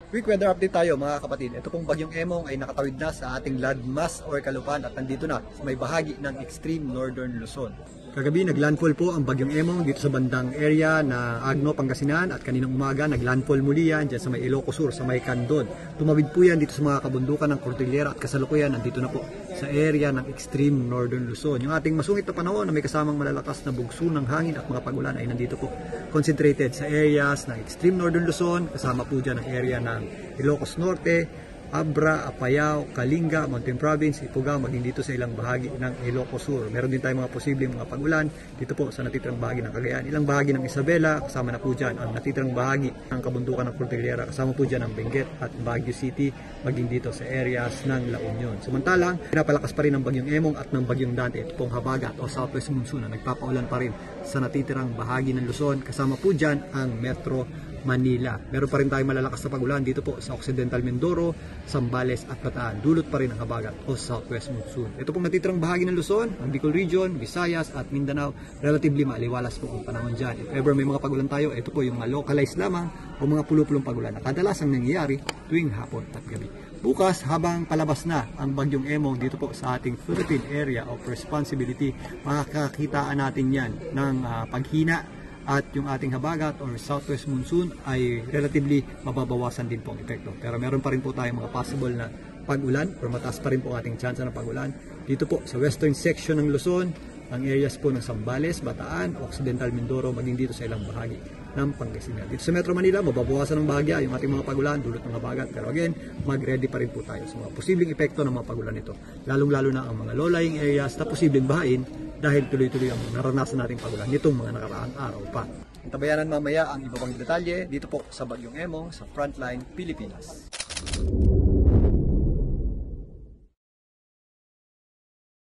Quick weather update tayo mga kapatid. Ito pong bagyong Emong ay nakatawid na sa ating landmass or Caloocan at nandito na sa may bahagi ng extreme northern Luzon. Kagabi naglandfall po ang bagyong Emong dito sa bandang area na Agno, Pangasinan at kaninang umaga naglandfall muli yan dyan sa may Ilocos Sur, sa may Candon. Tumawid po yan dito sa mga kabundukan ng Cordillera at kasalukuyan nandito na po sa area ng extreme northern Luzon. Yung ating masungit na panahon na may kasamang malalakas na bugso ng hangin at mga pagulan ay nandito po concentrated sa areas ng extreme northern Luzon, kasama po dyan ang area ng Ilocos Norte, Abra, Apayao, Kalinga, Mountain Province, Ifugao, maging dito sa ilang bahagi ng Ilocos Sur. Meron din tayong mga posibleng mga pagulan dito po sa natitirang bahagi ng Cagayan. Ilang bahagi ng Isabela, kasama na po dyan ang natitirang bahagi ng kabundukan ng Cordillera, kasama po dyan ang Benguet at Baguio City, maging dito sa areas ng La Union. Samantalang, pinapalakas pa rin ng bagyong Emong at ng bagyong Dante, ito pong habagat o southwest monsoon na nagpapaulan pa rin sa natitirang bahagi ng Luzon, kasama po dyan ang Metro Manila. Meron pa rin tayong malalakas na pagulan dito po sa Occidental Mindoro, Zambales at Bataan. Dulot pa rin ang habagat o southwest monsoon. Ito pong natitirang bahagi ng Luzon, ang Bicol Region, Visayas at Mindanao, relatively maaliwalas po ang panahon dyan. If ever may mga pagulan tayo, ito po yung mga localized lamang o mga pulo-pulong pagulan na kadalasang nangyayari tuwing hapon at gabi. Bukas, habang palabas na ang bagyong Emong dito po sa ating Philippine Area of Responsibility, makakakitaan natin yan ng paghina at yung ating habagat or southwest monsoon ay relatively mababawasan din po ang epekto. Pero meron pa rin po tayong mga possible na pag-ulan or mataas pa rin po ating chance ng pag-ulan dito po sa western section ng Luzon, ang areas po ng Zambales, Bataan, Occidental Mindoro, maging dito sa ilang bahagi ng Pangasinan. Dito sa Metro Manila, mababawasan ng bahagya yung ating mga pag-ulan dulot ng habagat. Pero again, mag-ready pa rin po tayo sa mga posibleng epekto ng mga pag-ulan nito. Lalong-lalo na ang mga low-lying areas na posibleng bahain dahil tuloy-tuloy ang naranasan nating pagulan nitong mga nakaraang araw pa. Tabayanan mamaya ang iba pang detalye dito po sa bagyong Emong sa Frontline Pilipinas.